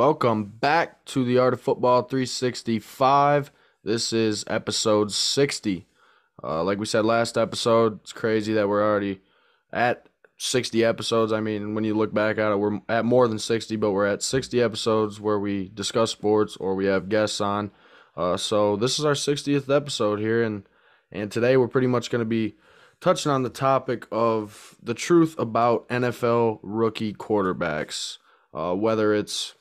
Welcome back to the Art of Football 365. This is episode 60. Like we said last episode, it's crazy that we're already at 60 episodes. I mean, when you look back at it, we're at more than 60, but we're at 60 episodes where we discuss sports or we have guests on. So this is our 60th episode here, and today we're pretty much going to be touching on the topic of the truth about NFL rookie quarterbacks, whether it's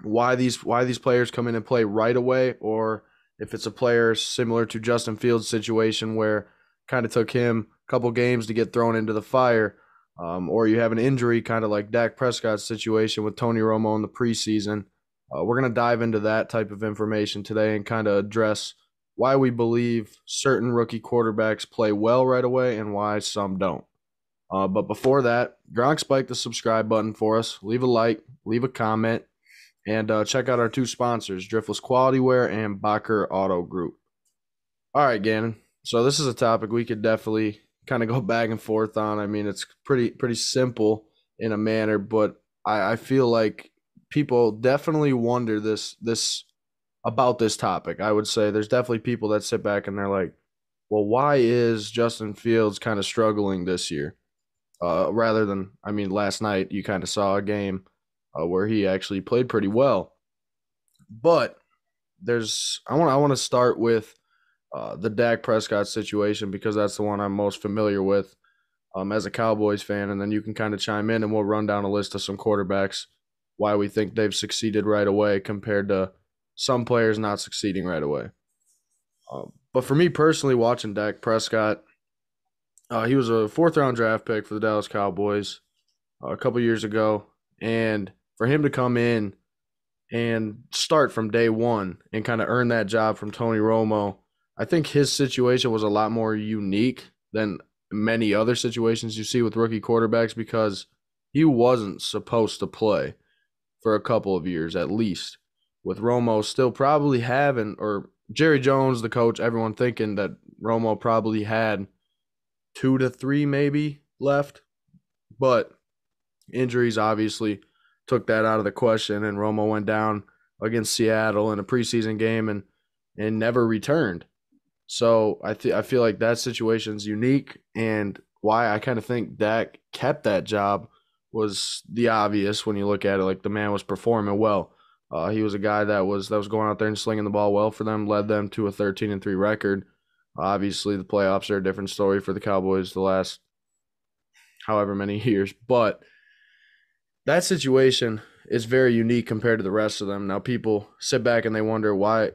why these players come in and play right away, or if it's a player similar to Justin Fields' situation where kind of took him a couple games to get thrown into the fire, or you have an injury kind of like Dak Prescott's situation with Tony Romo in the preseason. We're going to dive into that type of information today and kind of address why we believe certain rookie quarterbacks play well right away and why some don't. But before that, Gronk spike the subscribe button for us. Leave a like, leave a comment, and check out our two sponsors, Driftless Quality Wear and Bacher Auto Group. All right, Gannon. So this is a topic we could definitely kind of go back and forth on. I mean, it's pretty simple in a manner, but I feel like people definitely wonder this about this topic. I would say there's definitely people that sit back and they're like, well, why is Justin Fields kind of struggling this year? Rather than, I mean, last night you kind of saw a game where he actually played pretty well. But I want to start with the Dak Prescott situation because that's the one I'm most familiar with as a Cowboys fan, and then you can kind of chime in and we'll run down a list of some quarterbacks, why we think they've succeeded right away compared to some players not succeeding right away. But for me personally, watching Dak Prescott, he was a fourth-round draft pick for the Dallas Cowboys a couple years ago, and for him to come in and start from day one and kind of earn that job from Tony Romo, I think his situation was a lot more unique than many other situations you see with rookie quarterbacks because he wasn't supposed to play for a couple of years at least, with Romo still probably having, or Jerry Jones, the coach, everyone thinking that Romo probably had 2 to 3 maybe left, but injuries obviously took that out of the question, and Romo went down against Seattle in a preseason game and never returned. So I feel like that situation's unique, and why I kind of think Dak kept that job was the obvious when you look at it. Like, the man was performing well. He was a guy that was going out there and slinging the ball well for them, led them to a 13-3 record. Obviously, the playoffs are a different story for the Cowboys the last however many years, but that situation is very unique compared to the rest of them. Now, people sit back and they wonder why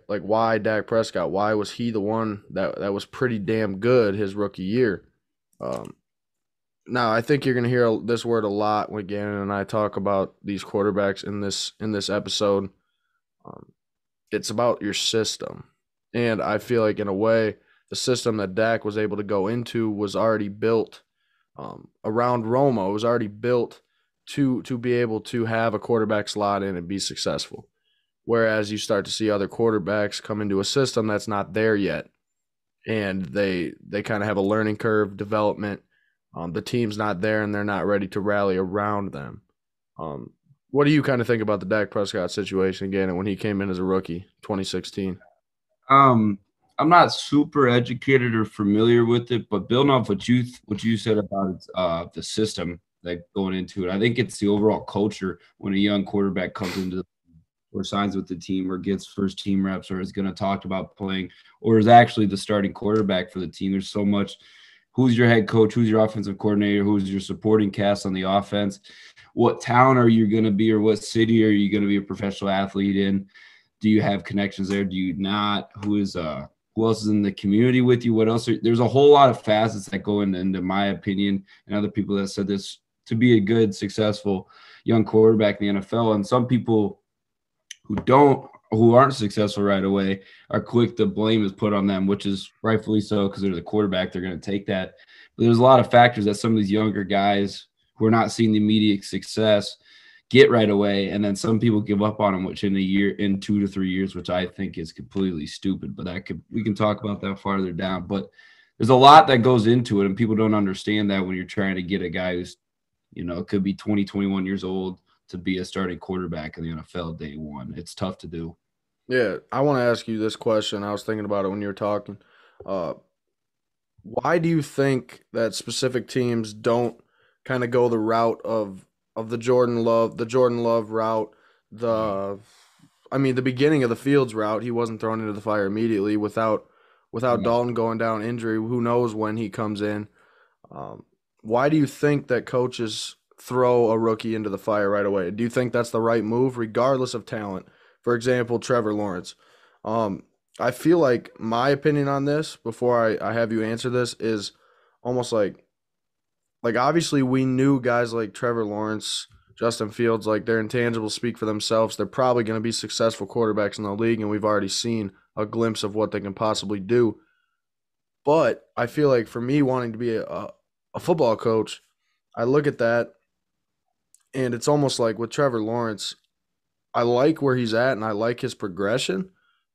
Dak Prescott? Why was he the one that was pretty damn good his rookie year? Now, I think you're going to hear this word a lot when Gannon and I talk about these quarterbacks in this episode. It's about your system, and I feel like in a way, the system that Dak was able to go into was already built around Romo. It was already built to be able to have a quarterback slot in and be successful. Whereas you start to see other quarterbacks come into a system that's not there yet, and they kind of have a learning curve, development. The team's not there, and they're not ready to rally around them. What do you kind of think about the Dak Prescott situation again and when he came in as a rookie, 2016? I'm not super educated or familiar with it, but building off what you said about the system, like going into it, I think it's the overall culture when a young quarterback comes into or signs with the team or gets first team reps or is going to talk about playing or is actually the starting quarterback for the team. There's so much. Who's your head coach? Who's your offensive coordinator? Who's your supporting cast on the offense? What town are you going to be, or what city are you going to be a professional athlete in? Do you have connections there? Do you not? Who else is in the community with you? What else? There's a whole lot of facets that go into my opinion, and other people that said this, to be a good, successful young quarterback in the NFL. And some people who aren't successful right away are quick to blame is put on them, which is rightfully so because they're the quarterback. They're going to take that. But there's a lot of factors that some of these younger guys who are not seeing the immediate success get right away, and then some people give up on them, which in 2 to 3 years, which I think is completely stupid. But we can talk about that farther down. But there's a lot that goes into it, and people don't understand that when you're trying to get a guy who's, it could be 20, 21 years old to be a starting quarterback in the NFL day one. It's tough to do. Yeah, I want to ask you this question. I was thinking about it when you were talking. Uh, why do you think that specific teams don't kind of go the route of the Jordan Love route, the the beginning of the Fields route? He wasn't thrown into the fire immediately without Yeah. Dalton going down injury. Who knows when he comes in? Um, why do you think that coaches throw a rookie into the fire right away? Do you think that's the right move, regardless of talent? For example, Trevor Lawrence. Um, I feel like my opinion on this, before I have you answer this, is almost like obviously we knew guys like Trevor Lawrence, Justin Fields, like their intangibles speak for themselves. They're probably going to be successful quarterbacks in the league, and we've already seen a glimpse of what they can possibly do. But I feel like for me wanting to be a football coach, I look at that and it's almost like with Trevor Lawrence, I like where he's at and I like his progression.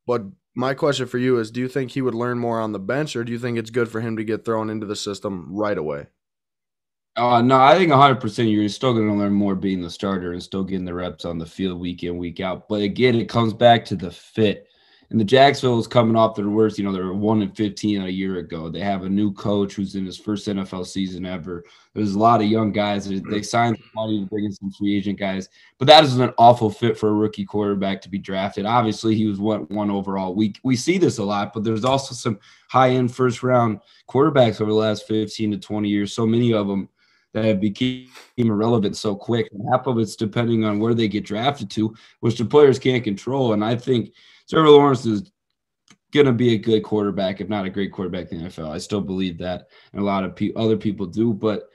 But my question for you is, do you think he would learn more on the bench, or do you think it's good for him to get thrown into the system right away? No, I think 100% you're still going to learn more being the starter and still getting the reps on the field week in, week out. But again, it comes back to the fit. And the Jacksonville is coming off their worst. They were 1-15 a year ago. They have a new coach who's in his first NFL season ever. There's a lot of young guys. They signed money to bring in some free agent guys. But that is an awful fit for a rookie quarterback to be drafted. Obviously, he was one overall. We see this a lot, but there's also some high-end first-round quarterbacks over the last 15 to 20 years, so many of them that have became irrelevant so quick. And half of it's depending on where they get drafted to, which the players can't control. And I think Trevor Lawrence is going to be a good quarterback, if not a great quarterback in the NFL. I still believe that, and a lot of other people do. But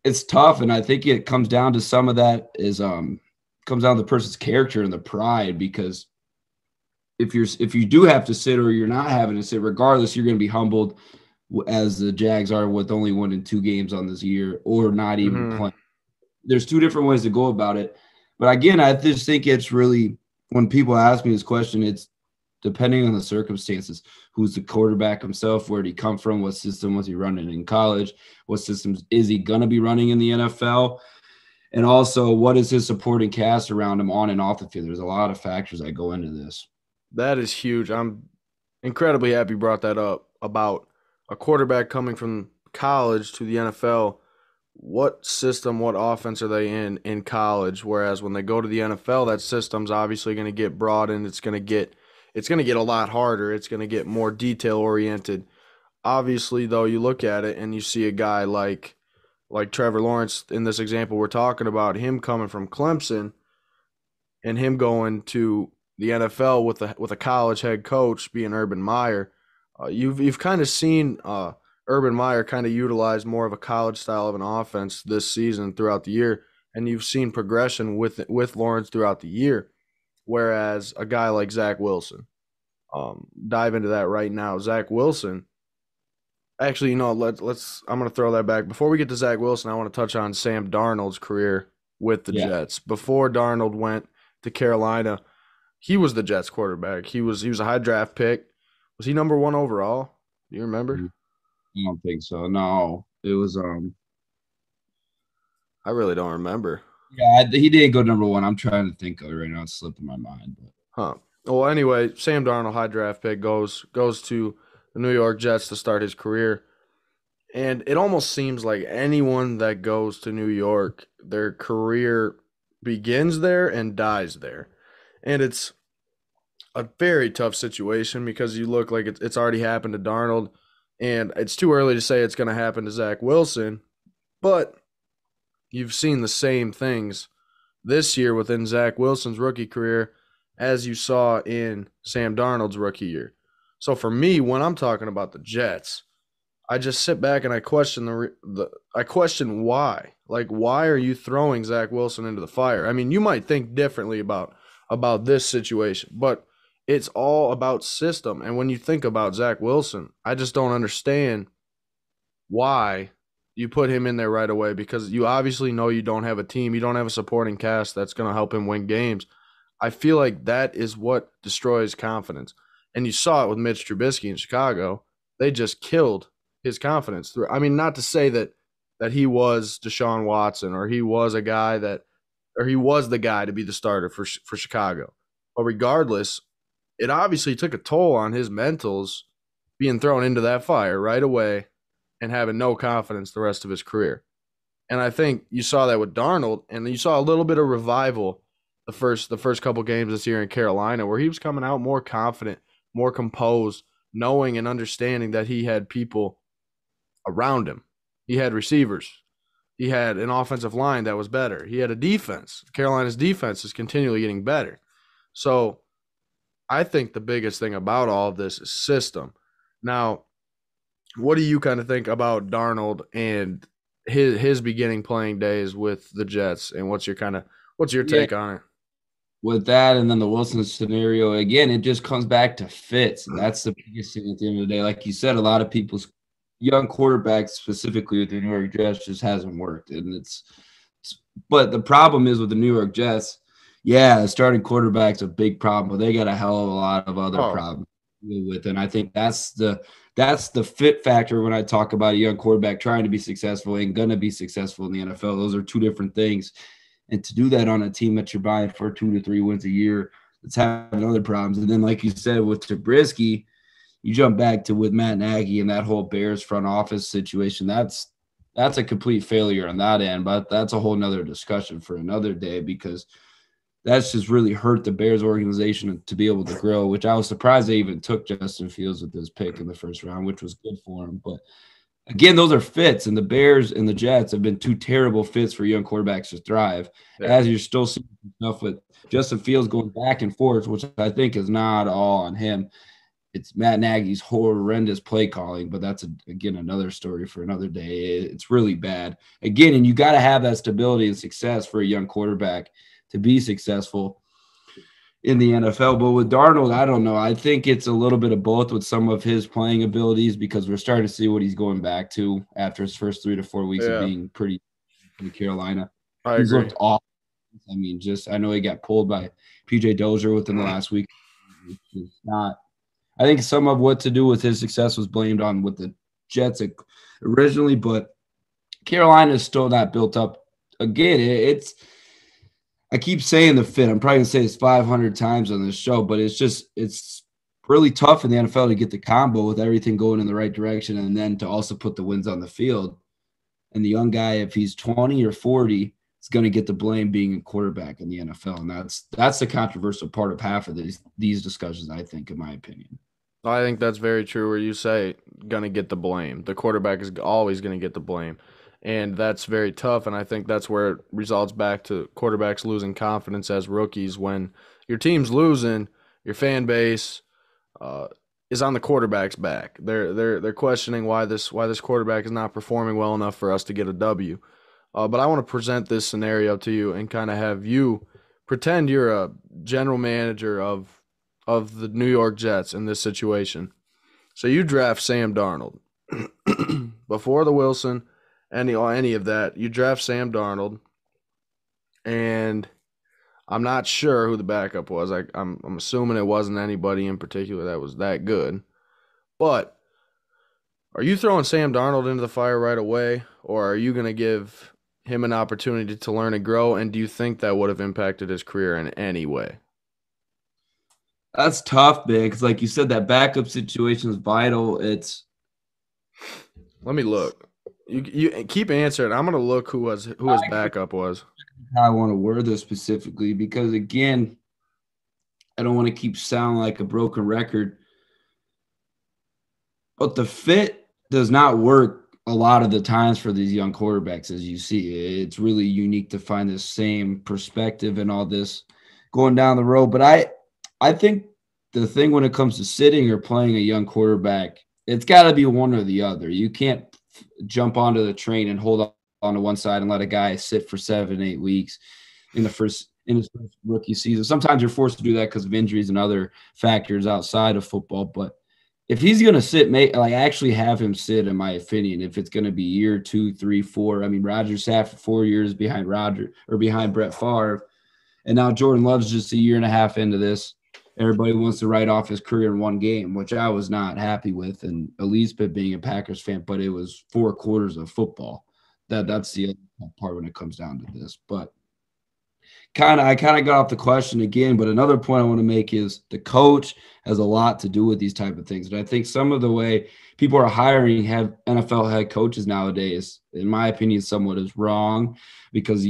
it's tough, and I think it comes down to some of that is comes down to the person's character and the pride. Because if you do have to sit or you're not having to sit, regardless, you're going to be humbled, as the Jags are, with only winning 2 games on this year or not even playing. There's 2 different ways to go about it. But again, I just think it's really, when people ask me this question, it's depending on the circumstances. Who's the quarterback himself? Where did he come from? What system was he running in college? What systems is he going to be running in the NFL? And also, what is his supporting cast around him on and off the field? There's a lot of factors that go into this. That is huge. I'm incredibly happy you brought that up about a quarterback coming from college to the NFL. What system, what offense are they in college? Whereas when they go to the NFL, that system's obviously going to get broadened. It's going to get a lot harder. It's going to get more detail oriented. Obviously, though, you look at it and you see a guy like Trevor Lawrence in this example we're talking about, him coming from Clemson and him going to the NFL with a college head coach being Urban Meyer. You've kind of seen Urban Meyer kind of utilize more of a college style of an offense this season throughout the year, and you've seen progression with Lawrence throughout the year. Whereas a guy like Zack Wilson, dive into that right now. Zack Wilson, actually, let's. I'm gonna throw that back. Before we get to Zack Wilson, I want to touch on Sam Darnold's career with the Jets. Before Darnold went to Carolina, he was the Jets quarterback. He was a high draft pick. Was he number 1 overall? Do you remember? I don't think so. No, it was I really don't remember. Yeah, he didn't go number 1. I'm trying to think of it right now. It's slipping my mind. But. Huh. Well, anyway, Sam Darnold, high draft pick, goes to the New York Jets to start his career. And it almost seems like anyone that goes to New York, their career begins there and dies there. And it's a very tough situation because you look like it's already happened to Darnold, and it's too early to say it's going to happen to Zack Wilson, but you've seen the same things this year within Zack Wilson's rookie career as you saw in Sam Darnold's rookie year. So for me, when I'm talking about the Jets, I just sit back and I question I question why. Like, why are you throwing Zack Wilson into the fire? I mean, you might think differently about this situation, but it's all about system. And when you think about Zack Wilson, I just don't understand why you put him in there right away, because you obviously know you don't have a team. You don't have a supporting cast that's going to help him win games. I feel like that is what destroys confidence. And you saw it with Mitch Trubisky in Chicago. They just killed his confidence. I mean, not to say that he was Deshaun Watson or he was a guy that or he was the guy to be the starter for Chicago. But regardless, it obviously took a toll on his mentals being thrown into that fire right away and having no confidence the rest of his career. And I think you saw that with Darnold, and you saw a little bit of revival the first couple games this year in Carolina, where he was coming out more confident, more composed, knowing and understanding that he had people around him. He had receivers. He had an offensive line that was better. He had a defense. Carolina's defense is continually getting better. So I think the biggest thing about all of this is system. Now, what do you kind of think about Darnold and his beginning playing days with the Jets, and what's your take on it? With that, and then the Wilson scenario, again, it just comes back to fits. And that's the biggest thing at the end of the day. Like you said, a lot of people's young quarterbacks, specifically with the New York Jets, just hasn't worked. And but the problem is with the New York Jets, yeah, the starting quarterback's a big problem, but they got a hell of a lot of other problems to deal with. And I think that's the fit factor when I talk about a young quarterback trying to be successful and going to be successful in the NFL. Those are two different things. And to do that on a team that you're buying for 2 to 3 wins a year, that's having other problems. And then, like you said, with Trubisky, you jump back to with Matt Nagy and that whole Bears front office situation. That's a complete failure on that end. But that's a whole nother discussion for another day, because that's just really hurt the Bears organization to be able to grow, which I was surprised they even took Justin Fields with this pick in the first round, which was good for him. But again, those are fits, and the Bears and the Jets have been two terrible fits for young quarterbacks to thrive. Yeah. As you're still seeing stuff with Justin Fields going back and forth, which I think is not all on him. It's Matt Nagy's horrendous play calling, but that's, again, another story for another day. It's really bad. Again, and you got to have that stability and success for a young quarterback to be successful in the NFL. But with Darnold, I don't know. I think it's a little bit of both with some of his playing abilities, because we're starting to see what he's going back to after his first 3 to 4 weeks of being pretty in Carolina. He's looked awful. I mean, I know he got pulled by PJ Dozier within the last week. It's not. I think some of what to do with his success was blamed on with the Jets originally, but Carolina is still not built up. Again, I keep saying the fit. I'm probably going to say this 500 times on this show, but it's really tough in the NFL to get the combo with everything going in the right direction, and then to also put the wins on the field. And the young guy, if he's 20 or 40, is going to get the blame being a quarterback in the NFL. And that's the controversial part of half of these discussions, I think, in my opinion. I think that's very true, where you say going to get the blame. The quarterback is always going to get the blame. And that's very tough, and I think that's where it results back to quarterbacks losing confidence as rookies. When your team's losing, your fan base is on the quarterback's back. They're questioning why this quarterback is not performing well enough for us to get a W. But I want to present this scenario to you and kind of have you pretend you're a general manager of the New York Jets in this situation. So you draft Sam Darnold before the Wilson. Any of that, you draft Sam Darnold, and I'm not sure who the backup was. I'm assuming it wasn't anybody in particular that was that good. But are you throwing Sam Darnold into the fire right away, or are you going to give him an opportunity to learn and grow? And do you think that would have impacted his career in any way? That's tough, man, because like you said, that backup situation is vital. Let me look. You keep answering. I'm gonna look who his backup was. I want to word this specifically because, again, I don't want to keep sounding like a broken record, but the fit does not work a lot of the times for these young quarterbacks, as you see. It's really unique to find the same perspective and all this going down the road. But I think the thing when it comes to sitting or playing a young quarterback, it's got to be one or the other. You can't jump onto the train and hold on to one side and let a guy sit for 7-8 weeks in his first rookie season. Sometimes you're forced to do that because of injuries and other factors outside of football. But if he's going to sit, actually have him sit, in my opinion, if it's going to be year 2, 3, 4. I mean, Rodgers sat for 4 years behind Brett Favre, and now Jordan Love's just a year and a half into this. Everybody wants to write off his career in one game, which I was not happy with, and at least being a Packers fan, but it was 4 quarters of football. That's the other part when it comes down to this. But I kind of got off the question again, but another point I want to make is the coach has a lot to do with these type of things. And I think some of the way people are hiring have NFL head coaches nowadays, in my opinion, somewhat is wrong because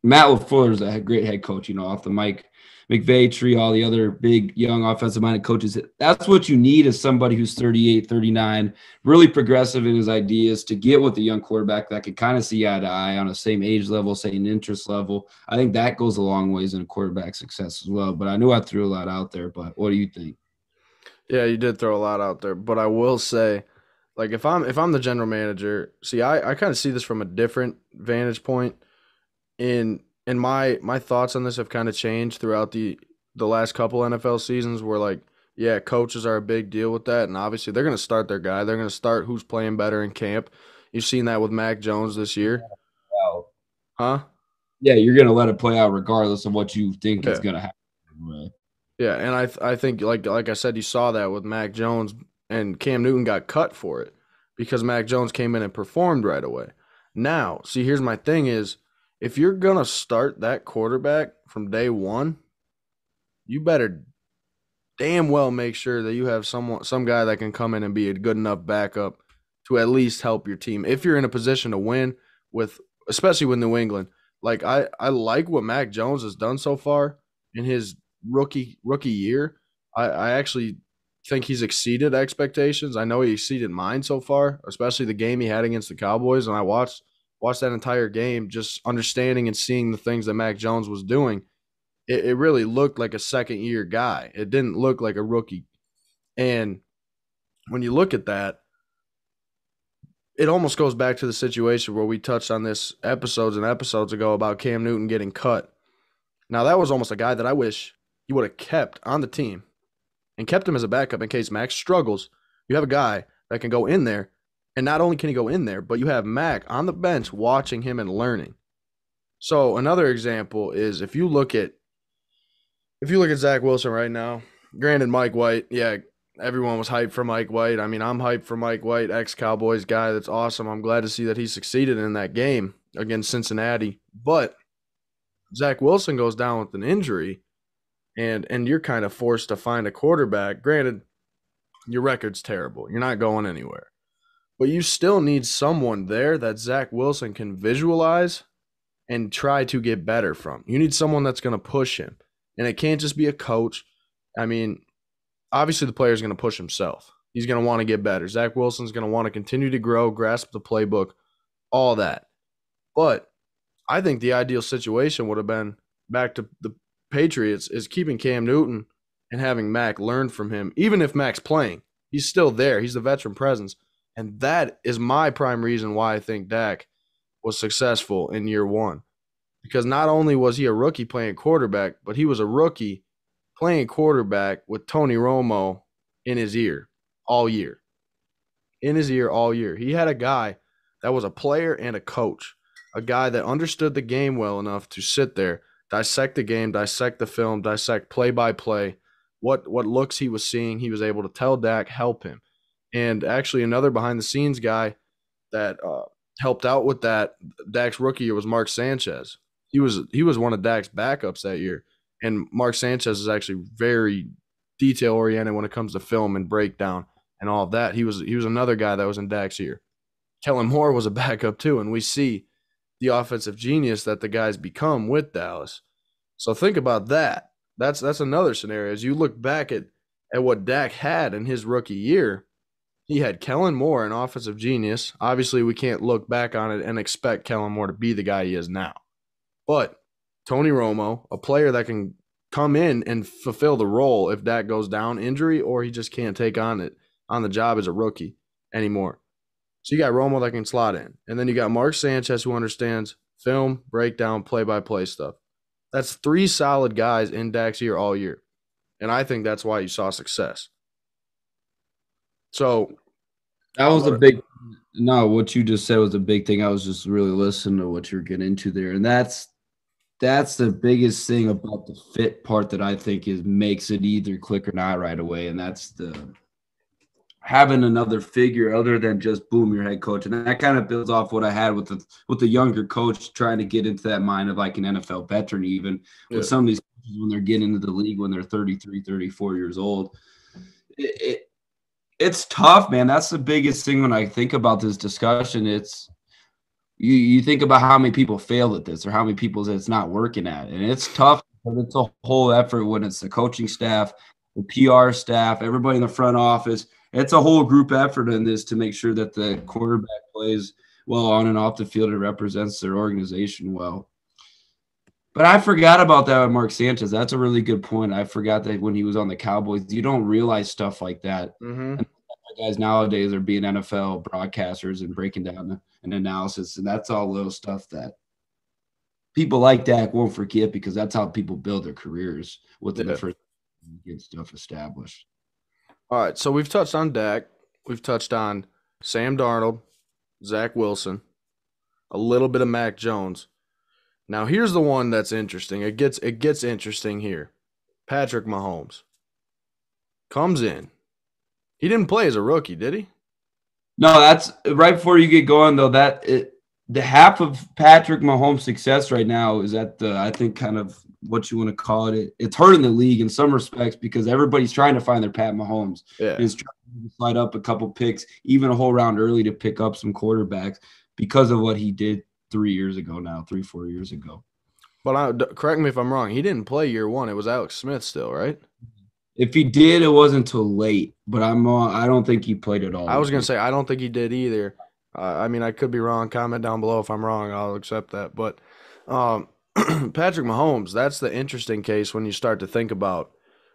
Matt LaFleur is a great head coach, off the Mike McVay tree, all the other big, young, offensive-minded coaches. That's what you need is somebody who's 38, 39, really progressive in his ideas to get with a young quarterback that can kind of see eye to eye on the same age level, same interest level. I think that goes a long ways in quarterback success as well. But I knew I threw a lot out there, but what do you think? Yeah, you did throw a lot out there, but I will say, like if I'm the general manager, see, I kind of see this from a different vantage point. In my thoughts on this have kind of changed throughout the last couple NFL seasons. Where like, yeah, coaches are a big deal with that, and obviously they're going to start their guy. They're going to start who's playing better in camp. You've seen that with Mac Jones this year, Wow. huh? Yeah, you're going to let it play out regardless of what you think is Yeah. going to happen. Yeah, and I think like I said, you saw that with Mac Jones, and Cam Newton got cut for it because Mac Jones came in and performed right away. Now, see, here's my thing is if you're gonna start that quarterback from day one, you better damn well make sure that you have some guy that can come in and be a good enough backup to at least help your team if you're in a position to win with especially with New England. Like I like what Mac Jones has done so far in his rookie year. I actually think he's exceeded expectations. I know he exceeded mine so far, especially the game he had against the Cowboys, and I watched that entire game just understanding and seeing the things that Mac Jones was doing. It really looked like a second year guy. It didn't look like a rookie. And when you look at that, it almost goes back to the situation where we touched on this episodes and episodes ago about Cam Newton getting cut. Now, that was almost a guy that I wish you would have kept on the team and kept him as a backup in case Max struggles. You have a guy that can go in there, and not only can he go in there, but you have Mac on the bench watching him and learning. So another example is if you look at Zack Wilson right now, granted Mike White, yeah, everyone was hyped for Mike White. I mean, I'm hyped for Mike White, ex-Cowboys guy. That's awesome. I'm glad to see that he succeeded in that game against Cincinnati. But Zack Wilson goes down with an injury, and you're kind of forced to find a quarterback. Granted, your record's terrible. You're not going anywhere. But you still need someone there that Zack Wilson can visualize and try to get better from. You need someone that's going to push him. And it can't just be a coach. I mean, obviously the player's going to push himself. He's going to want to get better. Zack Wilson's going to want to continue to grow, grasp the playbook, all that. But I think the ideal situation would have been back to the Patriots is keeping Cam Newton and having Mac learn from him. Even if Mac's playing, he's still there. He's the veteran presence. And that is my prime reason why I think Dak was successful in year one. Because not only was he a rookie playing quarterback, but he was a rookie playing quarterback with Tony Romo in his ear all year. In his ear all year. He had a guy that was a player and a coach, a guy that understood the game well enough to sit there, dissect the game, dissect the film, dissect play by play, what looks he was seeing. He was able to tell Dak, help him. And actually another behind the scenes guy that helped out with that Dak's rookie year was Mark Sanchez. He was one of Dak's backups that year. And Mark Sanchez is actually very detail oriented when it comes to film and breakdown and all of that. He was another guy that was in Dak's year. Kellen Moore was a backup too, and we see the offensive genius that the guy's become with Dallas. So think about that. That's another scenario. As you look back at what Dak had in his rookie year, he had Kellen Moore, an offensive genius. Obviously, we can't look back on it and expect Kellen Moore to be the guy he is now. But Tony Romo, a player that can come in and fulfill the role if Dak goes down injury or he just can't take on the job as a rookie anymore. So you got Romo that can slot in. And then you got Mark Sanchez who understands film, breakdown, play-by-play stuff. That's three solid guys in Dak's year all year. And I think that's why you saw success. So that was a big – no, what you just said was a big thing. I was just really listening to what you're getting into there. And that's the biggest thing about the fit part that I think makes it either click or not right away. And that's having another figure other than just boom, your head coach. And that kind of builds off what I had with the younger coach trying to get into that mind of like an NFL veteran, even with some of these coaches when they're getting into the league when they're 33, 34 years old. It's tough, man. That's the biggest thing when I think about this discussion. It's you think about how many people fail at this or how many people it's not working at. And it's tough because it's a whole effort when it's the coaching staff, the PR staff, everybody in the front office. It's a whole group effort in this to make sure that the quarterback plays well on and off the field and represents their organization well. But I forgot about that with Mark Sanchez. That's a really good point. I forgot that when he was on the Cowboys, you don't realize stuff like that. Mm-hmm. And guys nowadays are being NFL broadcasters and breaking down an analysis, and that's all little stuff that people like Dak won't forget because that's how people build their careers within the first get stuff established. All right, so we've touched on Dak. We've touched on Sam Darnold, Zack Wilson, a little bit of Mac Jones. Now, here's the one that's interesting. It gets interesting here. Patrick Mahomes comes in. He didn't play as a rookie, did he? No, that's right before you get going, though. The half of Patrick Mahomes' success right now is at I think, kind of what you want to call it. It's hurting the league in some respects because everybody's trying to find their Pat Mahomes. Yeah. Is trying to slide up a couple picks, even a whole round early to pick up some quarterbacks because of what he did 3 years ago now, 4 years ago. But correct me if I'm wrong. He didn't play year one. It was Alex Smith still, right? If he did, it wasn't too late. But I don't think he played at all. I was going to say I don't think he did either. I mean, I could be wrong. Comment down below if I'm wrong. I'll accept that. But Patrick Mahomes, that's the interesting case when you start to think about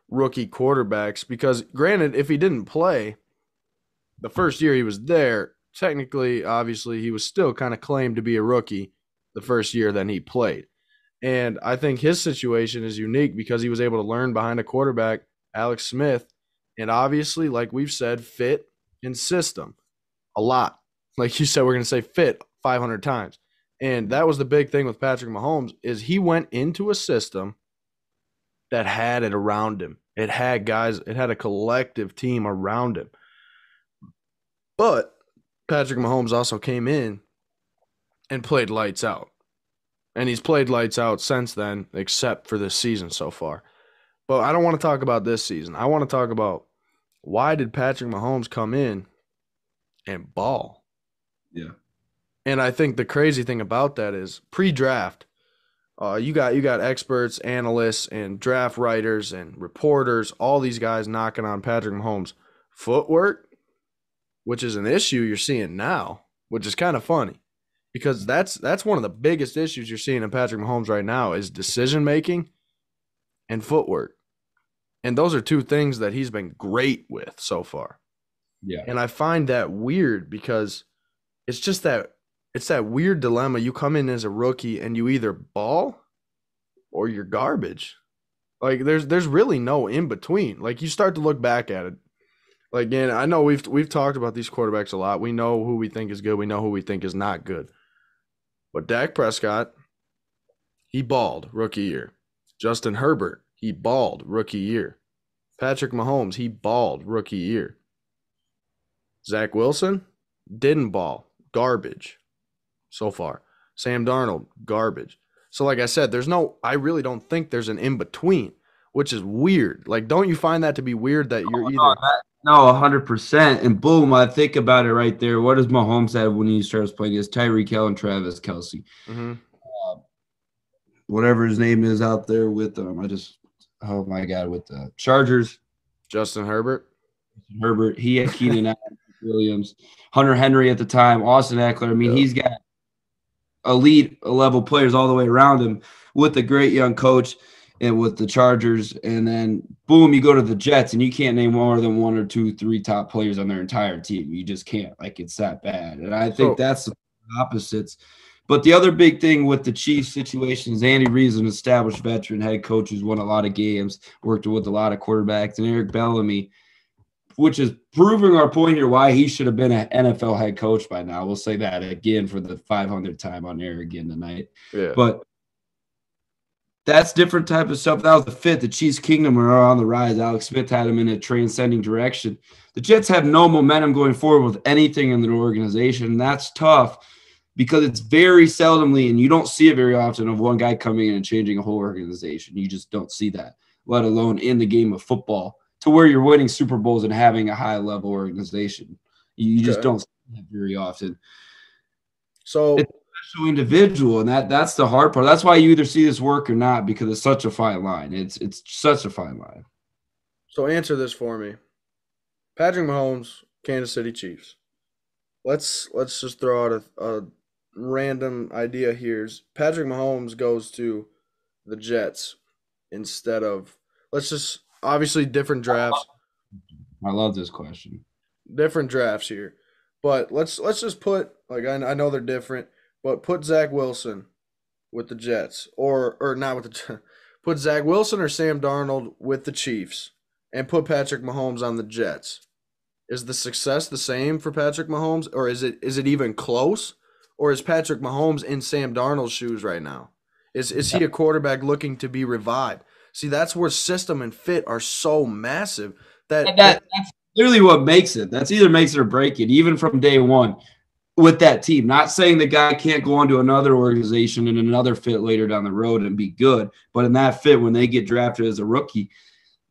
rookie quarterbacks. Because granted, if he didn't play the first year he was there, technically, obviously, he was still kind of claimed to be a rookie the first year that he played. And I think his situation is unique because he was able to learn behind a quarterback, Alex Smith, and obviously, like we've said, fit in system a lot. Like you said, we're going to say fit 500 times. And that was the big thing with Patrick Mahomes is he went into a system that had it around him. It had guys, it had a collective team around him. But Patrick Mahomes also came in and played lights out. And he's played lights out since then, except for this season so far. But I don't want to talk about this season. I want to talk about why did Patrick Mahomes come in and ball? Yeah. And I think the crazy thing about that is pre-draft, you got experts, analysts, and draft writers and reporters, all these guys knocking on Patrick Mahomes' footwork, which is an issue you're seeing now, which is kind of funny because that's one of the biggest issues you're seeing in Patrick Mahomes right now is decision-making and footwork. And those are two things that he's been great with so far. Yeah. And I find that weird because it's just that it's that weird dilemma. You come in as a rookie and you either ball or you're garbage. Like there's really no in between. Like you start to look back at it. Like again, I know we've talked about these quarterbacks a lot. We know who we think is good. We know who we think is not good. But Dak Prescott, he balled rookie year. Justin Herbert, he balled rookie year. Patrick Mahomes, he balled rookie year. Zack Wilson didn't ball. Garbage so far. Sam Darnold, garbage. So like I said, I really don't think there's an in-between, which is weird. Like, don't you find that to be weird that you're either – No, 100%. And boom, I think about it right there. What does Mahomes have when he starts playing against Tyreek Hill and Travis Kelce? Mm-hmm. Whatever his name is out there with with the Chargers. Justin Herbert. He had Keenan Allen, Williams, Hunter Henry at the time, Austin Eckler. I mean, He's got elite level players all the way around him with a great young coach and with the Chargers. And then, boom, you go to the Jets, and you can't name more than 1 or 2, 3 top players on their entire team. You just can't. Like, it's that bad. And I think that's the opposites. But the other big thing with the Chiefs situation is Andy Reid's an established veteran head coach who's won a lot of games, worked with a lot of quarterbacks, and Eric Bellamy, which is proving our point here why he should have been an NFL head coach by now. We'll say that again for the 500th time on air again tonight. Yeah. But That's different type of stuff. That was the fit. The Chiefs' kingdom are on the rise. Alex Smith had him in a transcending direction. The Jets have no momentum going forward with anything in their organization. And that's tough because it's very seldomly, and you don't see it very often, of one guy coming in and changing a whole organization. You just don't see that, let alone in the game of football, to where you're winning Super Bowls and having a high-level organization. You just don't see that very often. So it's a special individual, and that's the hard part. That's why you either see this work or not, because it's such a fine line. It's such a fine line. So answer this for me. Patrick Mahomes, Kansas City Chiefs. Let's just throw out a random idea here. Patrick Mahomes goes to the Jets instead of, let's just, obviously different drafts. I love this question. Different drafts here. But let's just put, like, I know they're different, but put Zack Wilson with the Jets, or not with the put Zack Wilson or Sam Darnold with the Chiefs, and put Patrick Mahomes on the Jets. Is the success the same for Patrick Mahomes, or is it even close? Or is Patrick Mahomes in Sam Darnold's shoes right now? Is he a quarterback looking to be revived? See, that's where system and fit are so massive that's clearly what makes it. That's either makes it or break it, even from day one with that team. Not saying the guy can't go on to another organization and another fit later down the road and be good, but in that fit, when they get drafted as a rookie,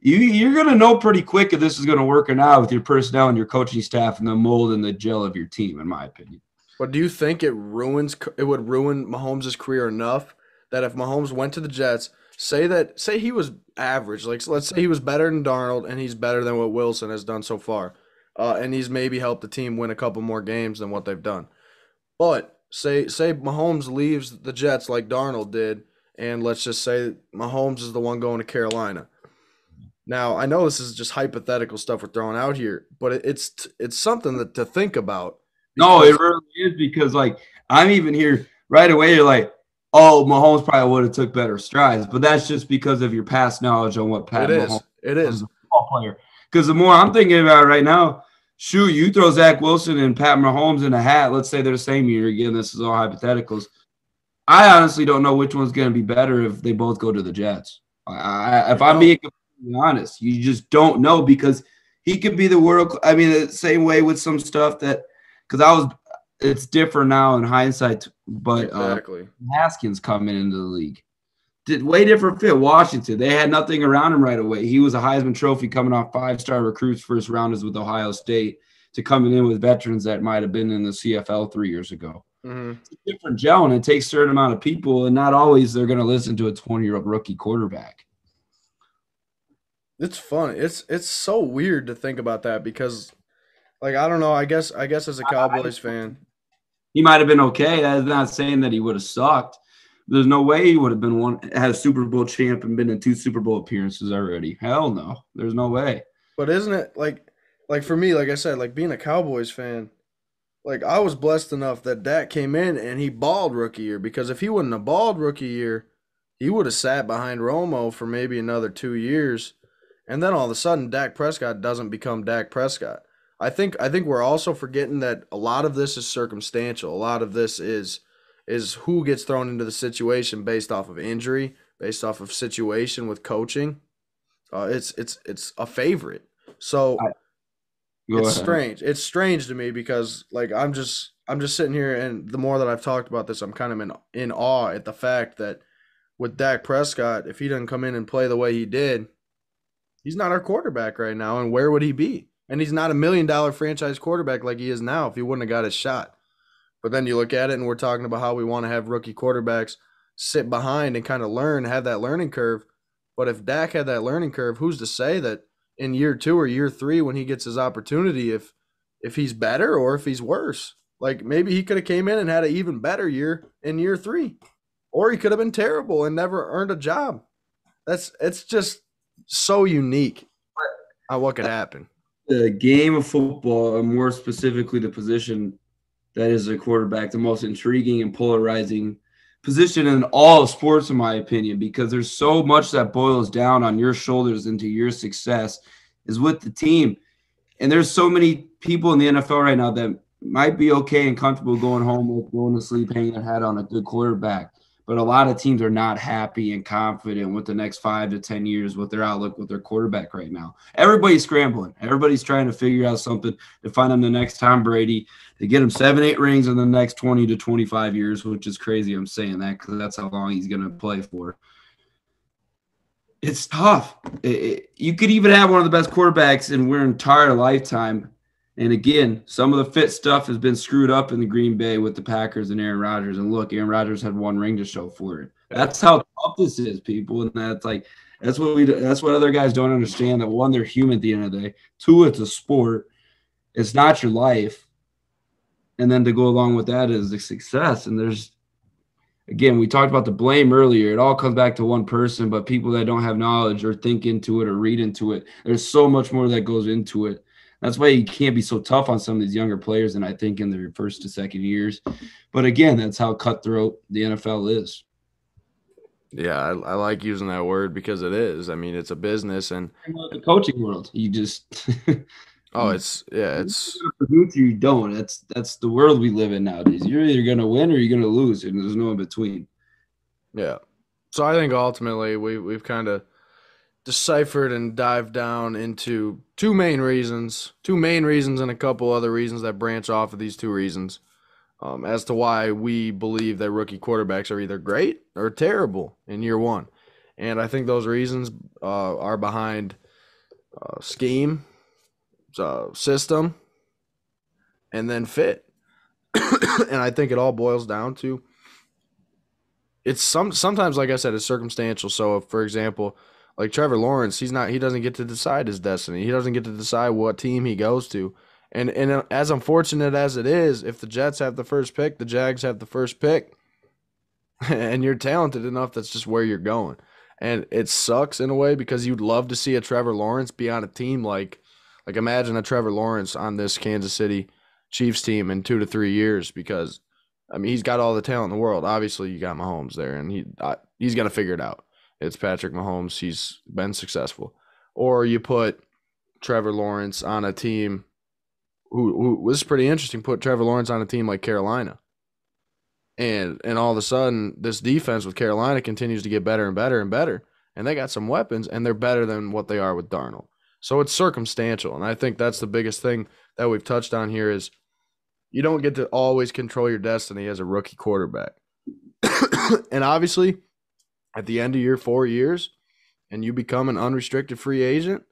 you're going to know pretty quick if this is going to work or not with your personnel and your coaching staff and the mold and the gel of your team, in my opinion. But do you think it would ruin Mahomes' career enough that if Mahomes went to the Jets, say he was average, like let's say he was better than Darnold and he's better than what Wilson has done so far, and he's maybe helped the team win a couple more games than what they've done. But say Mahomes leaves the Jets like Darnold did, and let's just say Mahomes is the one going to Carolina. Now, I know this is just hypothetical stuff we're throwing out here, but it's something to think about. No, it really is, because, like, I'm even here right away. You're like, oh, Mahomes probably would have took better strides, but that's just because of your past knowledge on what Mahomes is a football player. Because the more I'm thinking about it right now, shoot, you throw Zack Wilson and Pat Mahomes in a hat. Let's say they're the same year. Again, this is all hypotheticals. I honestly don't know which one's going to be better if they both go to the Jets. If I'm being completely honest, you just don't know, because he could be the world. I mean, the same way with some stuff that, because it's different now in hindsight, but exactly. Haskins coming into the league did way different fit. Washington, they had nothing around him right away. He was a Heisman Trophy coming off 5-star recruits, first rounders with Ohio State, to coming in with veterans that might have been in the CFL 3 years ago. Mm-hmm. It's a different gel, and it takes a certain amount of people, and not always they're going to listen to a 20-year-old rookie quarterback. It's fun. It's so weird to think about that, because, like, I don't know. I guess as a Cowboys fan, he might have been okay. That's not saying that he would have sucked. There's no way he would have been had a Super Bowl champ and been in 2 Super Bowl appearances already. Hell no. There's no way. But isn't it like for me, like I said, like being a Cowboys fan, like I was blessed enough that Dak came in and he balled rookie year, because if he wouldn't have balled rookie year, he would have sat behind Romo for maybe another 2 years, and then all of a sudden Dak Prescott doesn't become Dak Prescott. I think we're also forgetting that a lot of this is circumstantial. A lot of this is who gets thrown into the situation based off of injury, based off of situation with coaching. It's a favorite. So it's strange. It's strange to me, because, like, I'm just sitting here, and the more that I've talked about this, I'm kind of in awe at the fact that with Dak Prescott, if he doesn't come in and play the way he did, he's not our quarterback right now. And where would he be? And he's not $1 million franchise quarterback like he is now if he wouldn't have got his shot. But then you look at it, and we're talking about how we want to have rookie quarterbacks sit behind and kind of learn, have that learning curve. But if Dak had that learning curve, who's to say that in year 2 or year 3, when he gets his opportunity, if he's better or if he's worse? Like, maybe he could have came in and had an even better year in year 3. Or he could have been terrible and never earned a job. It's just so unique what could happen. The game of football, and more specifically the position that is a quarterback, the most intriguing and polarizing position in all of sports, in my opinion, because there's so much that boils down on your shoulders into your success is with the team. And there's so many people in the NFL right now that might be okay and comfortable going home with going to sleep, hanging their hat on a good quarterback. But a lot of teams are not happy and confident with the next 5 to 10 years, with their outlook, with their quarterback right now. Everybody's scrambling. Everybody's trying to figure out something to find them the next Tom Brady, to get him 7, 8 rings in the next 20 to 25 years, which is crazy. I'm saying that because that's how long he's going to play for. It's tough. You could even have one of the best quarterbacks in our entire lifetime. And again, some of the fit stuff has been screwed up in the Green Bay with the Packers and Aaron Rodgers. And look, Aaron Rodgers had 1 ring to show for it. That's how tough this is, people. And that's what other guys don't understand. That 1, they're human at the end of the day. 2, it's a sport. It's not your life. And then to go along with that is the success. And again, we talked about the blame earlier. It all comes back to one person, but people that don't have knowledge or think into it or read into it, there's so much more that goes into it. That's why you can't be so tough on some of these younger players, and I think in their first to second years. But again, that's how cutthroat the NFL is. Yeah, I like using that word because it is. I mean, it's a business, and the coaching world, you just it's you don't. That's the world we live in nowadays. You're either gonna win or you're gonna lose, and there's no in between. Yeah. So I think ultimately we've kind of deciphered and dived down into two main reasons and a couple other reasons that branch off of these 2 reasons as to why we believe that rookie quarterbacks are either great or terrible in year 1. And I think those reasons are behind scheme, system, and then fit. And I think it all boils down to it's sometimes, like I said, it's circumstantial. So if, for example, like Trevor Lawrence, he doesn't get to decide his destiny. He doesn't get to decide what team he goes to. And as unfortunate as it is, if the Jets have the first pick, the Jags have the first pick, and you're talented enough, that's just where you're going. And it sucks in a way because you'd love to see a Trevor Lawrence be on a team like imagine a Trevor Lawrence on this Kansas City Chiefs team in 2 to 3 years because, I mean, he's got all the talent in the world. Obviously, you got Mahomes there, and he's going to figure it out. It's Patrick Mahomes. He's been successful. Or you put Trevor Lawrence on a team who this is pretty interesting, put Trevor Lawrence on a team like Carolina. And all of a sudden, this defense with Carolina continues to get better and better and better. And they got some weapons, and they're better than what they are with Darnold. So it's circumstantial. And I think that's the biggest thing that we've touched on here is you don't get to always control your destiny as a rookie quarterback. And obviously, at the end of your 4 years and you become an unrestricted free agent,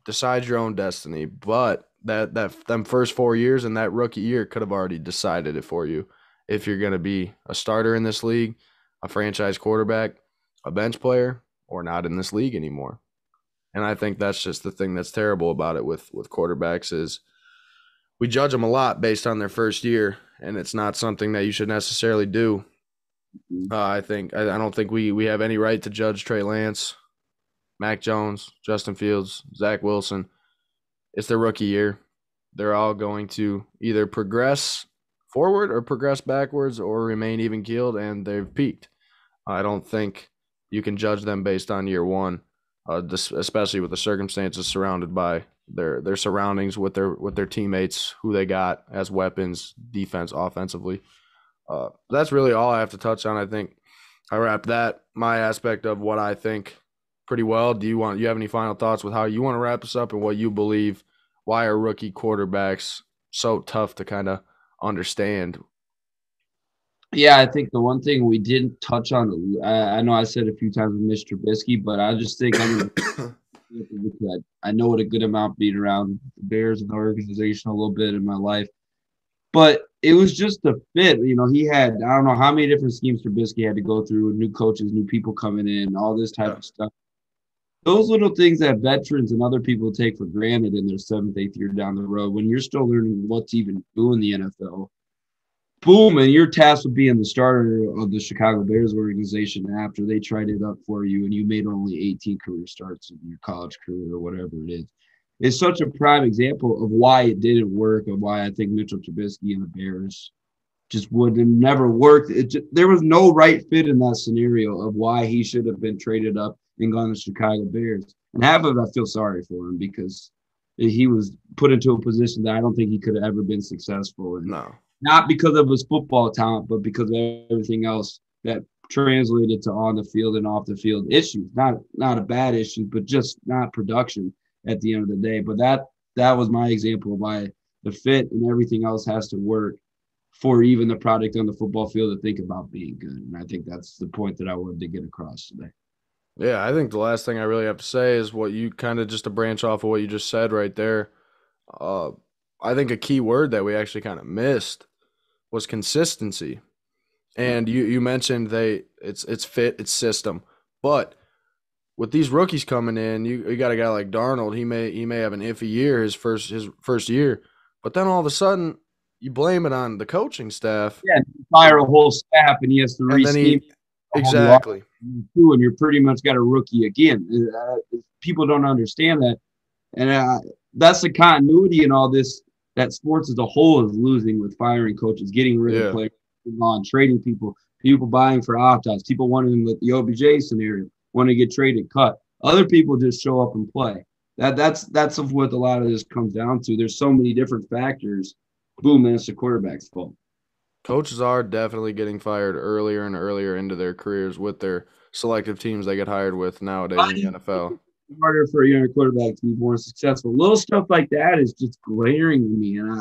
decide your own destiny. But them first 4 years and that rookie year could have already decided it for you if you're going to be a starter in this league, a franchise quarterback, a bench player, or not in this league anymore. And I think that's just the thing that's terrible about it with quarterbacks is we judge them a lot based on their first year, and it's not something that you should necessarily do. I don't think we have any right to judge Trey Lance, Mac Jones, Justin Fields, Zack Wilson. It's their rookie year. They're all going to either progress forward or progress backwards or remain even keeled, and they've peaked. I don't think you can judge them based on year 1, especially with the circumstances surrounded by their surroundings with their teammates, who they got as weapons, defense, offensively. That's really all I have to touch on. I think I wrapped my aspect of what I think pretty well. Do you have any final thoughts with how you want to wrap this up and what you believe? Why are rookie quarterbacks so tough to kind of understand? Yeah, I think the one thing we didn't touch on, I know I said a few times with Mitch Trubisky, but I just think I know it a good amount being around the Bears and the organization a little bit in my life. But it was just a fit. You know, he had, I don't know how many different schemes Trubisky had to go through with new coaches, new people coming in, all this type of stuff. Those little things that veterans and other people take for granted in their 7th, 8th year down the road, when you're still learning what to even do in the NFL, boom, and you're tasked with being the starter of the Chicago Bears organization after they tried it up for you and you made only 18 career starts in your college career or whatever it is. It's such a prime example of why it didn't work, of why I think Mitchell Trubisky and the Bears just would have never worked. There was no right fit in that scenario of why he should have been traded up and gone to Chicago Bears. And half of it, I feel sorry for him because he was put into a position that I don't think he could have ever been successful in. No. Not because of his football talent, but because of everything else that translated to on the field and off the field issues. Not a bad issue, but just not production at the end of the day. But that was my example of why the fit and everything else has to work for even the product on the football field to think about being good. And I think that's the point that I wanted to get across today. Yeah, I think the last thing I really have to say is what you kind of just to branch off of what you just said right there. Uh, I think a key word that we actually kind of missed was consistency. And you mentioned it's fit, it's system. But with these rookies coming in, you got a guy like Darnold, he may have an iffy year his first year, but then all of a sudden you blame it on the coaching staff. Yeah, you fire a whole staff and he has to And then re-scheme exactly. too, and you're pretty much got a rookie again. People don't understand that, and that's the continuity in all this. That sports as a whole is losing with firing coaches, getting rid of players, on trading people buying for opt-outs, people wanting with the OBJ scenario, want to get traded, cut. Other people just show up and play. That's what a lot of this comes down to. There's so many different factors. Boom, then it's the quarterback's fault. Coaches are definitely getting fired earlier and earlier into their careers with their selective teams they get hired with nowadays in the NFL. It's harder for a younger quarterback to be more successful. Little stuff like that is just glaring to me. And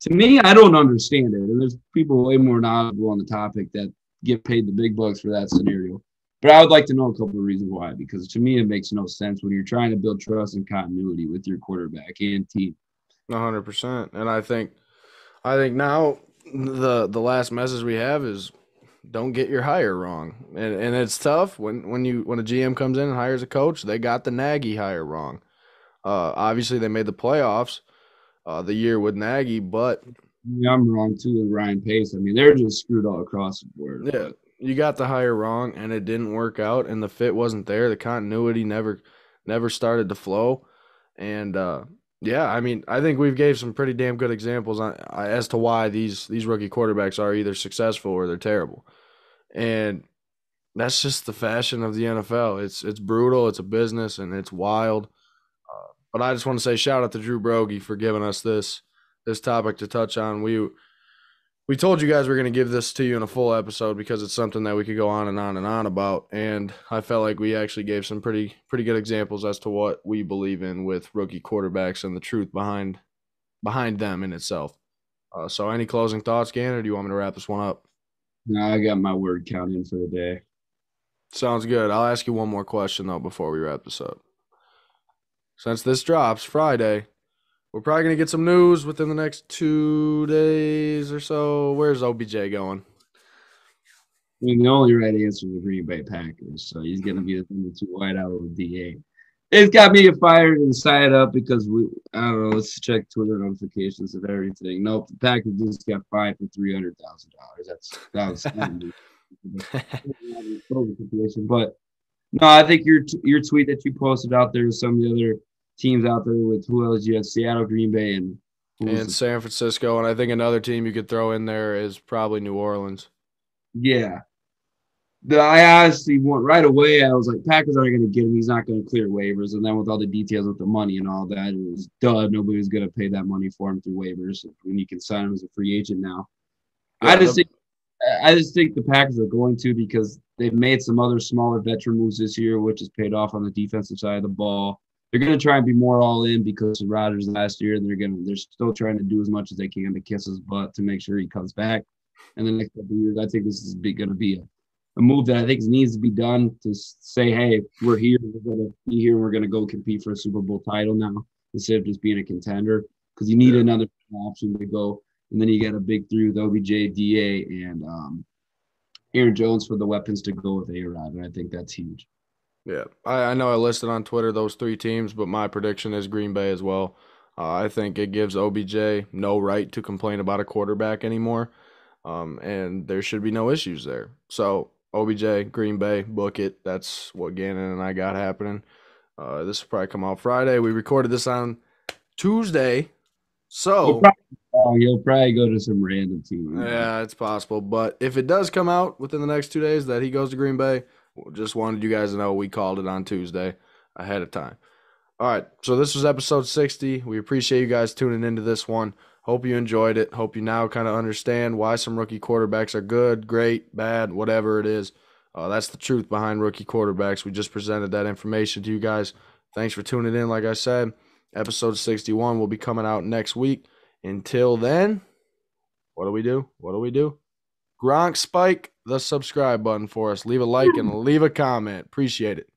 to me, I don't understand it. And there's people way more knowledgeable on the topic that get paid the big bucks for that scenario. But I would like to know a couple of reasons why, because to me, it makes no sense when you're trying to build trust and continuity with your quarterback and team. 100%. And I think now the last message we have is don't get your hire wrong. And it's tough when a GM comes in and hires a coach, they got the Nagy hire wrong. Obviously they made the playoffs the year with Nagy, but yeah, I'm wrong too with Ryan Pace. I mean, they're just screwed all across the board. Yeah, you got the hire wrong and it didn't work out and the fit wasn't there. The continuity never started to flow. And yeah, I mean, I think we've gave some pretty damn good examples as to why these rookie quarterbacks are either successful or they're terrible. And that's just the fashion of the NFL. It's brutal, it's a business, and it's wild. But I just want to say shout out to Drew Brogy for giving us this topic to touch on. We told you guys we're going to give this to you in a full episode because it's something that we could go on and on and on about. And I felt like we actually gave some pretty good examples as to what we believe in with rookie quarterbacks and the truth behind them in itself. So any closing thoughts, Gannon, or do you want me to wrap this one up? No, I got my word count in for the day. Sounds good. I'll ask you one more question, though, before we wrap this up. Since this drops Friday, we're probably going to get some news within the next 2 days or so. Where's OBJ going? I mean, the only right answer is the Green Bay Packers. So he's going to be the number 2 wideout with DA. It's got me fired and signed up because I don't know. Let's check Twitter notifications and everything. Nope, the Packers just got fined for $300,000. That was situation. But no, I think your tweet that you posted out there with some of the other teams out there with who else you have, Seattle, Green Bay, and San Francisco. And I think another team you could throw in there is probably New Orleans. Yeah. I honestly went right away. I was like, Packers aren't going to get him. He's not going to clear waivers. And then with all the details with the money and all that, it was nobody was going to pay that money for him through waivers when you can sign him as a free agent now. Yeah, I just think the Packers are going to because they've made some other smaller veteran moves this year, which has paid off on the defensive side of the ball. They're going to try and be more all in because of Rodgers last year. They're still trying to do as much as they can to kiss his butt to make sure he comes back. And the next couple of years, I think this is going to be a move that I think needs to be done to say, hey, we're here, we're going to be here, and we're going to go compete for a Super Bowl title now instead of just being a contender because you need another option to go. And then you got a big three with OBJ, DA, and Aaron Jones for the weapons to go with A-Rod, and I think that's huge. Yeah, I know I listed on Twitter those 3 teams, but my prediction is Green Bay as well. I think it gives OBJ no right to complain about a quarterback anymore, and there should be no issues there. So OBJ, Green Bay, book it. That's what Gannon and I got happening. This will probably come out Friday. We recorded this on Tuesday, so you'll probably go to some random team. Yeah, it's possible. But if it does come out within the next 2 days that he goes to Green Bay, just wanted you guys to know we called it on Tuesday ahead of time. All right, so this was episode 60. We appreciate you guys tuning into this one. Hope you enjoyed it. Hope you now kind of understand why some rookie quarterbacks are good, great, bad, whatever it is. That's the truth behind rookie quarterbacks. We just presented that information to you guys. Thanks for tuning in. Like I said, episode 61 will be coming out next week. Until then, what do we do? What do we do? Gronk, spike the subscribe button for us. Leave a like and leave a comment. Appreciate it.